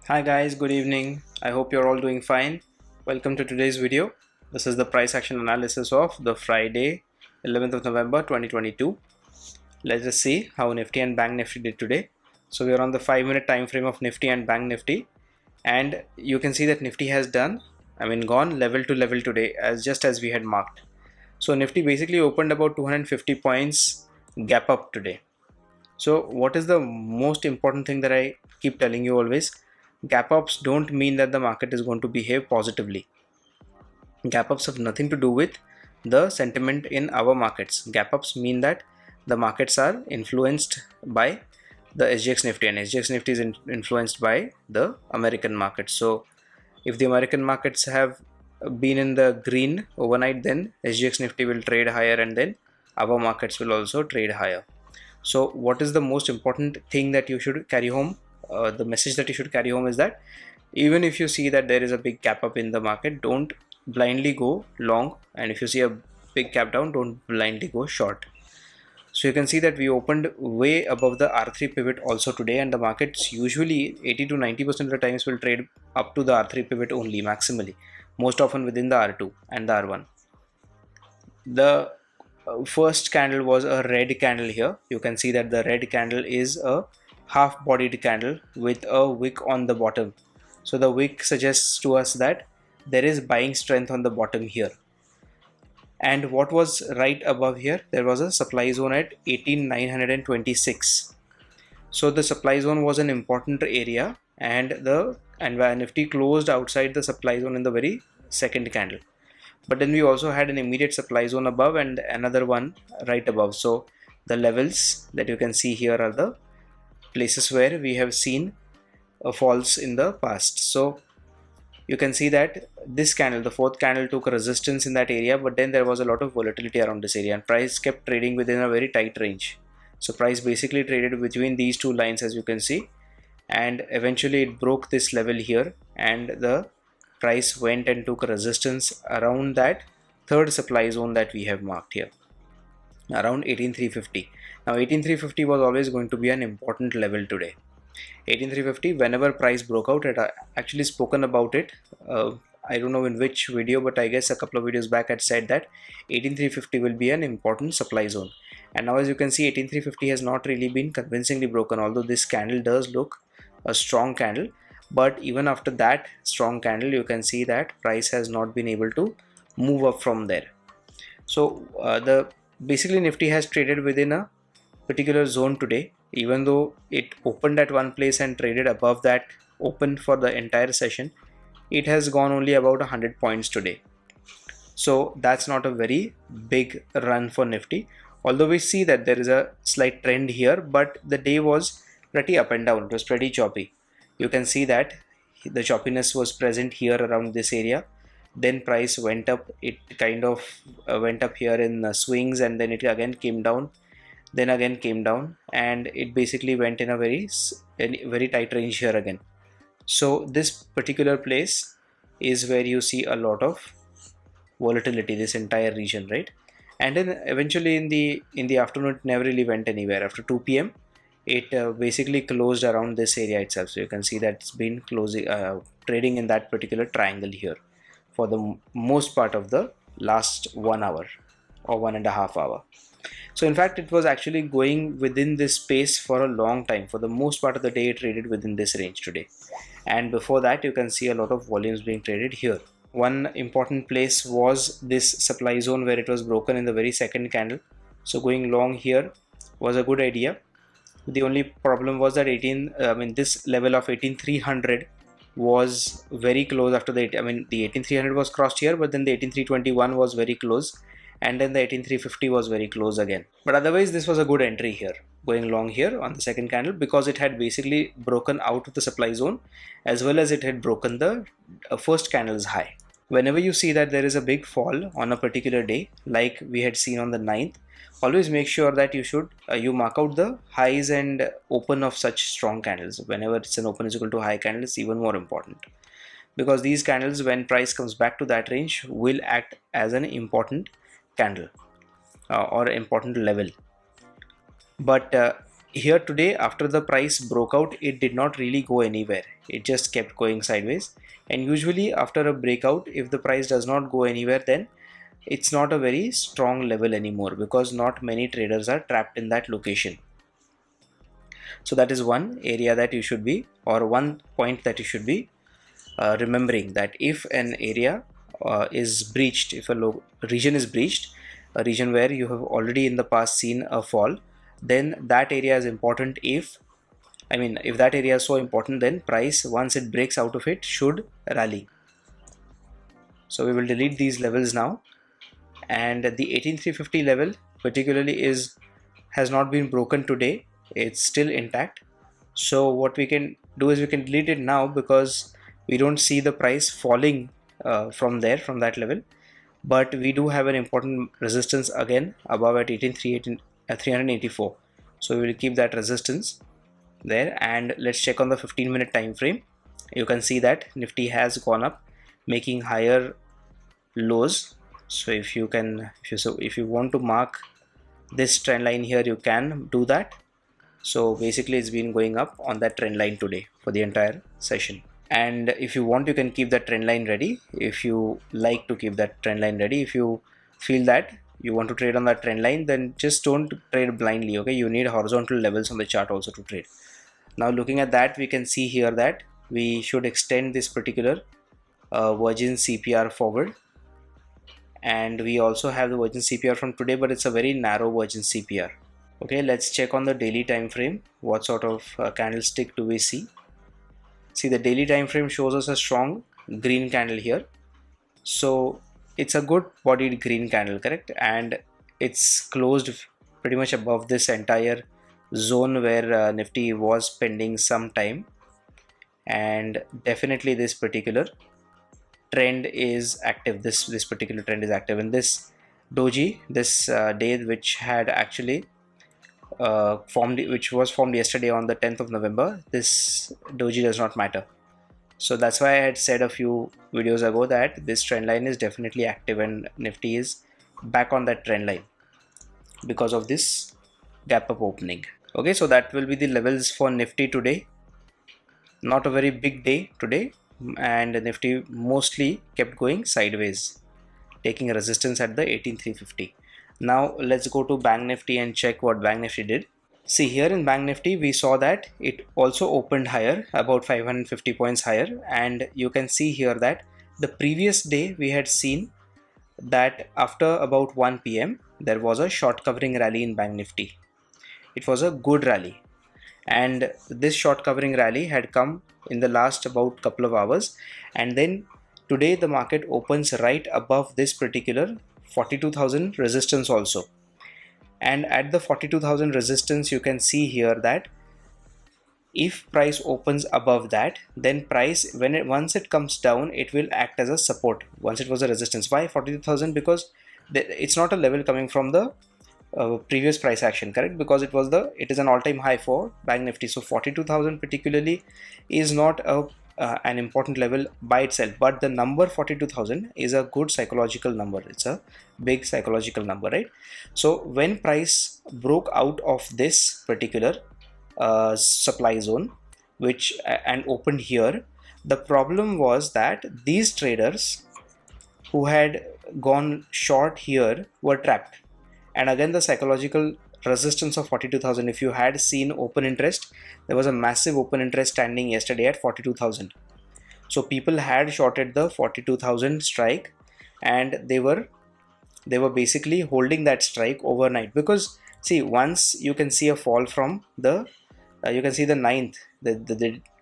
Hi guys, good evening. I hope you're all doing fine. Welcome to today's video. This is the price action analysis of the Friday 11th of November 2022. Let's just see how Nifty and Bank Nifty did today. So we are on the 5-minute time frame of Nifty and Bank Nifty, and you can see that Nifty has gone level to level today as we had marked. So Nifty basically opened about 250 points gap up today. So what is the most important thing that I keep telling you always? Gap ups don't mean that the market is going to behave positively. Gap ups have nothing to do with the sentiment in our markets. Gap ups mean that the markets are influenced by the SGX Nifty, and SGX Nifty is influenced by the American markets. So if the American markets have been in the green overnight, then SGX Nifty will trade higher, and then our markets will also trade higher. So what is the most important thing that you should carry home? The message that you should carry home is that even if you see that there is a big gap up in the market, don't blindly go long, and if you see a big gap down, don't blindly go short. So you can see that we opened way above the R3 pivot also today, and the markets usually 80 to 90% of the times will trade up to the R3 pivot only maximally, most often within the R2 and the R1. The first candle was a red candle here. You can see that the red candle is a half bodied candle with a wick on the bottom. So the wick suggests to us that there is buying strength on the bottom here. And what was right above here? There was a supply zone at 18926. So the supply zone was an important area, and the Nifty closed outside the supply zone in the very second candle. But then we also had an immediate supply zone above and another one right above. So the levels that you can see here are the places where we have seen falls in the past. So you can see that this candle, the fourth candle, took resistance in that area, but then there was a lot of volatility around this area, and price kept trading within a very tight range. So price basically traded between these two lines, as you can see, and eventually it broke this level here, and the price went and took resistance around that third supply zone that we have marked here, around 18350. Now 18350 was always going to be an important level today. 18350, whenever price broke out, it actually spoken about it. I don't know in which video, but I guess a couple of videos back I said that 18350 will be an important supply zone. And now as you can see, 18350 has not really been convincingly broken, although this candle does look a strong candle. But even after that strong candle, you can see that price has not been able to move up from there. So the basically Nifty has traded within a particular zone today, even though it opened at one place and traded above that open for the entire session. It has gone only about 100 points today. So that's not a very big run for Nifty, although we see that there is a slight trend here, but the day was pretty up and down. It was pretty choppy. You can see that the choppiness was present here around this area. Then price went up. It kind of went up here in swings, and then it again came down, then again came down, and it basically went in a very tight range here again. So this particular place is where you see a lot of volatility, this entire region, right? And then eventually in the afternoon, it never really went anywhere. After 2 p.m. it basically closed around this area itself. So you can see that it's been closing trading in that particular triangle here for the most part of the last 1 hour or 1.5 hour. So in fact, it was actually going within this space for a long time. For the most part of the day, it traded within this range today. And before that, you can see a lot of volumes being traded here. One important place was this supply zone where it was broken in the very second candle. So going long here was a good idea. The only problem was that this level of 18300 was very close after the 18300 was crossed here, but then the 18321 was very close, and then the 18350 was very close again. But otherwise, this was a good entry here, going long here on the second candle, because it had basically broken out of the supply zone, as well as it had broken the first candle's high. Whenever you see that there is a big fall on a particular day, like we had seen on the 9th, always make sure that you mark out the highs and open of such strong candles. Whenever it's an open is equal to high candle, it's even more important, because these candles, when price comes back to that range, will act as an important candle or important level. But here today, after the price broke out, it did not really go anywhere. It just kept going sideways. And usually after a breakout, if the price does not go anywhere, then it's not a very strong level anymore, because not many traders are trapped in that location. So that is one area that you should be, or one point that you should be remembering, that if an area is breached, if a region is breached, a region where you have already in the past seen a fall, then that area is important. If that area is so important, then price, once it breaks out of it, should rally. So we will delete these levels now, and the 18350 level particularly has not been broken today. It's still intact. So what we can do is we can delete it now, because we don't see the price falling from that level. But we do have an important resistance again above at 384. So we will keep that resistance there. And let's check on the 15-minute time frame. You can see that Nifty has gone up, making higher lows. So if you want to mark this trend line here, you can do that. So basically it's been going up on that trend line today for the entire session. And if you want, you can keep that trend line ready. If you like to keep that trend line ready, if you feel that you want to trade on that trend line, then just don't trade blindly. Okay, you need horizontal levels on the chart also to trade. Now looking at that, we can see here that we should extend this particular Virgin CPR forward, and we also have the Virgin CPR from today, but it's a very narrow Virgin CPR. Okay, let's check on the daily time frame. What sort of candlestick do we see? See, the daily time frame shows us a strong green candle here. So it's a good bodied green candle, correct? And it's closed pretty much above this entire zone where Nifty was pending some time. And definitely this particular trend is active. This particular trend is active. And this doji, this day, which had actually which was formed yesterday on the 10th of November, this doji does not matter. So that's why I had said a few videos ago that this trend line is definitely active, and Nifty is back on that trend line because of this gap up opening. Okay, so that will be the levels for Nifty today. Not a very big day today, and Nifty mostly kept going sideways, taking a resistance at the 18350. Now let's go to Bank Nifty and check what Bank Nifty did. See, here in Bank Nifty, we saw that it also opened higher, about 550 points higher, and you can see here that the previous day we had seen that after about 1 p.m. there was a short covering rally in Bank Nifty. It was a good rally, and this short covering rally had come in the last about couple of hours, and then today the market opens right above this particular 42,000 resistance also. And at the 42,000 resistance, you can see here that if price opens above that, then price, once it comes down, it will act as a support. Once it was a resistance. Why 42,000? Because it's not a level coming from the previous price action, correct? Because it is an all-time high for Bank Nifty. So 42,000 particularly is not an important level by itself, but the number 42,000 is a good psychological number. It's a big psychological number, right? So when price broke out of this particular supply zone, and opened here, the problem was that these traders who had gone short here were trapped. And again, the psychological resistance of 42,000, if you had seen open interest, there was a massive open interest standing yesterday at 42,000. So people had shorted the 42,000 strike, and they were basically holding that strike overnight. Because see, once you can see a fall from the you can see the 9th, the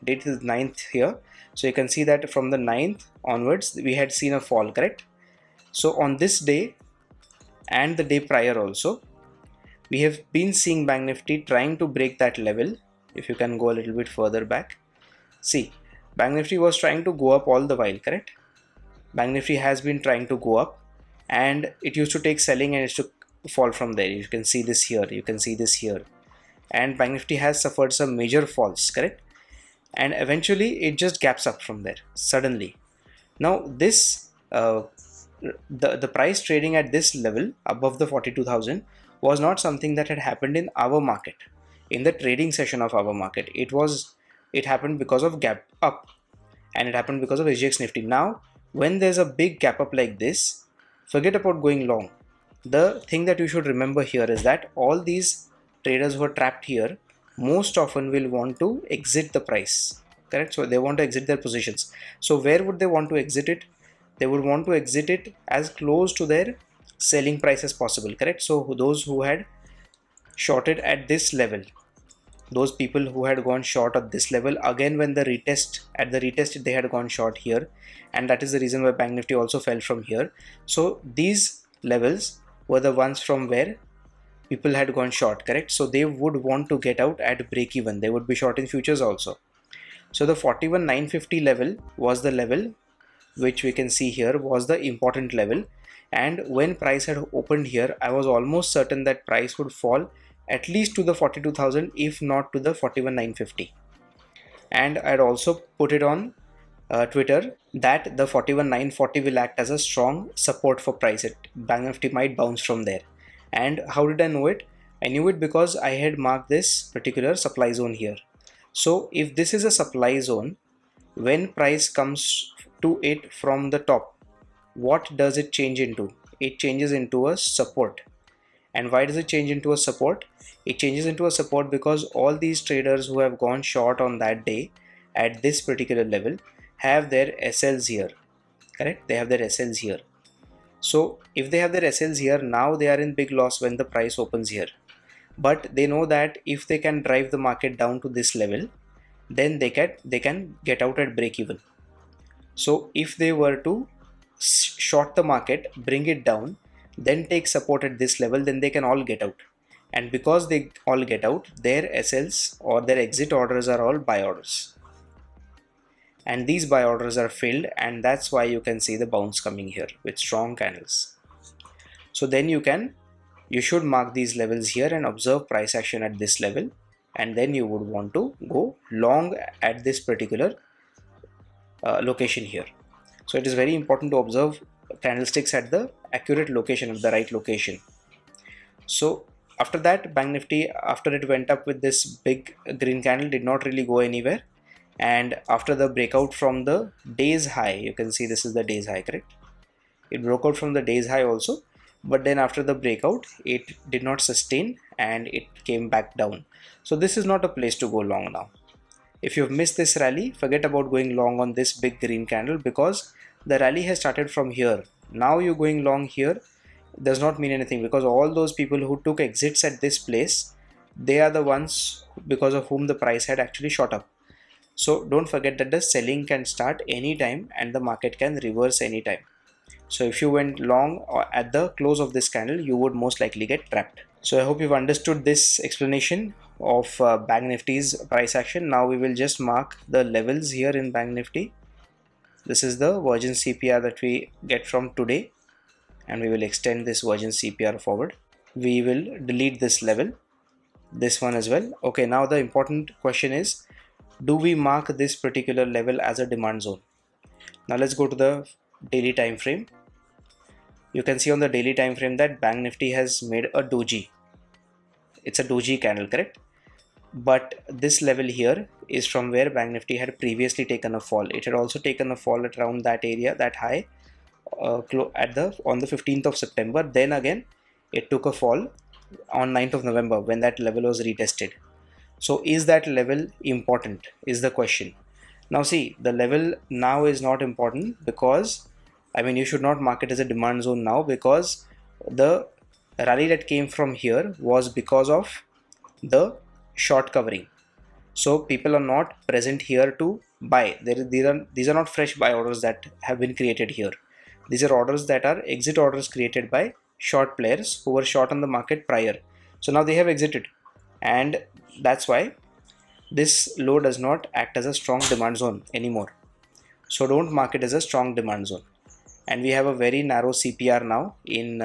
date is 9th here. So you can see that from the 9th onwards we had seen a fall, correct? So on this day and the day prior also, we have been seeing Bank Nifty trying to break that level. If you can go a little bit further back, see, Bank Nifty was trying to go up all the while, correct? Bank Nifty has been trying to go up, and it used to take selling and it used to fall from there. You can see this here, you can see this here, and Bank Nifty has suffered some major falls, correct? And eventually it just gaps up from there suddenly. Now this the price trading at this level above the 42,000 was not something that had happened in our market. in the trading session of our market, it happened because of gap up, and it happened because of SGX Nifty. Now when there's a big gap up like this, forget about going long. The thing that you should remember here is that all these traders who are trapped here most often will want to exit the price, correct? So they want to exit their positions. So where would they want to exit it? They would want to exit it as close to their selling price as possible, correct? So those who had shorted at this level, those people who had gone short at this level, again when the retest they had gone short here, and that is the reason why Bank Nifty also fell from here. So these levels were the ones from where people had gone short, correct? So they would want to get out at break even. They would be short in futures also. So the 41,950 level was the level which we can see here was the important level, and when price had opened here, I was almost certain that price would fall at least to the 42,000, if not to the 41,950. And I'd also put it on Twitter that the 41,940 will act as a strong support for price. Bank Nifty might bounce from there. And how did I know it? I knew it because I had marked this particular supply zone here. So if this is a supply zone, when price comes to it from the top, what does it change into? It changes into a support. And why does it change into a support? It changes into a support because all these traders who have gone short on that day at this particular level have their SLs here, correct? They have their SLs here. So if they have their SLs here, now they are in big loss when the price opens here. But they know that if they can drive the market down to this level, then they can get out at break even. So if they were to short the market, bring it down, then take support at this level, then they can all get out. And because they all get out, their SLs or their exit orders are all buy orders. And these buy orders are filled, and that's why you can see the bounce coming here with strong candles. So then you should mark these levels here and observe price action at this level, and then you would want to go long at this particular location here. So it is very important to observe candlesticks at the accurate location, at the right location. So after that, Bank Nifty, after it went up with this big green candle, did not really go anywhere. And after the breakout from the day's high, you can see this is the day's high, correct? It broke out from the day's high also, but then after the breakout, it did not sustain and it came back down. So this is not a place to go long now. If you've missed this rally, forget about going long on this big green candle, because the rally has started from here. Now you're going long here does not mean anything, because all those people who took exits at this place, they are the ones because of whom the price had actually shot up. So don't forget that the selling can start anytime and the market can reverse anytime. So if you went long at the close of this candle, you would most likely get trapped. So I hope you've understood this explanation of Bank Nifty's price action. Now we will just mark the levels here in Bank Nifty. This is the Virgin CPR that we get from today, and we will extend this Virgin CPR forward. We will delete this level, this one as well. Okay, now the important question is, do we mark this particular level as a demand zone? Now let's go to the daily time frame. You can see on the daily time frame that Bank Nifty has made a doji. It's a doji candle, correct? But this level here is from where Bank Nifty had previously taken a fall. It had also taken a fall at around that area, that high, on the 15th of September. Then again it took a fall on 9th of November when that level was retested. So is that level important, is the question. Now see, the level now is not important, because you should not mark it as a demand zone now, because the rally that came from here was because of the short covering. So people are not present here to buy. These are not fresh buy orders that have been created here. These are orders that are exit orders created by short players who were short on the market prior. So now they have exited, and that's why this low does not act as a strong demand zone anymore. So don't mark it as a strong demand zone. And we have a very narrow CPR now in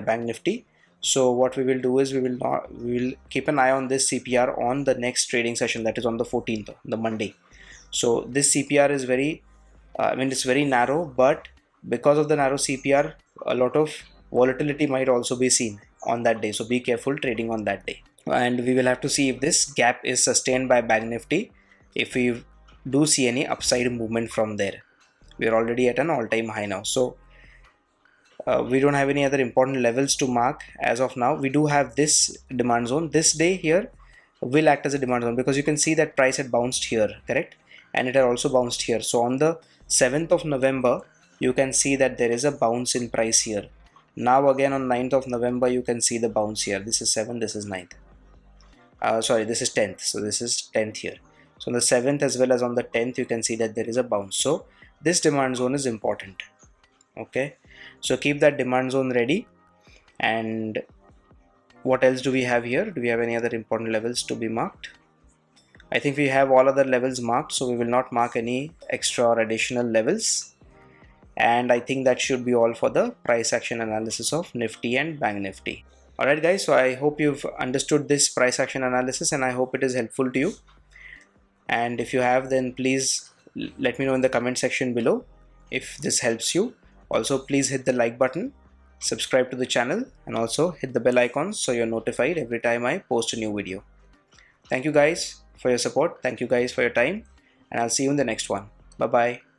Bank Nifty. So what we will do is we will keep an eye on this CPR on the next trading session, that is on the 14th, the Monday. So this CPR is it's very narrow, but because of the narrow CPR, a lot of volatility might also be seen on that day. So be careful trading on that day. and we will have to see if this gap is sustained by Bank Nifty. If we do see any upside movement from there, we are already at an all-time high now, so we don't have any other important levels to mark as of now. We do have this demand zone. This day here will act as a demand zone because you can see that price had bounced here, correct, and it had also bounced here. So on the 7th of November you can see that there is a bounce in price here. Now again on 9th of November you can see the bounce here. This is 7th, this is 9th, sorry, this is 10th, so this is 10th here. So on the 7th as well as on the 10th you can see that there is a bounce. So this demand zone is important. Okay, so keep that demand zone ready. And what else do we have here? Do we have any other important levels to be marked? I think we have all other levels marked, so we will not mark any extra or additional levels. And I think that should be all for the price action analysis of Nifty and Bank Nifty. Alright guys, so I hope you've understood this price action analysis and I hope it is helpful to you. And if you have, then please let me know in the comment section below if this helps you. Also, please hit the like button, subscribe to the channel, and also hit the bell icon so you're notified every time I post a new video. Thank you guys for your support. Thank you guys for your time, and I'll see you in the next one. Bye bye.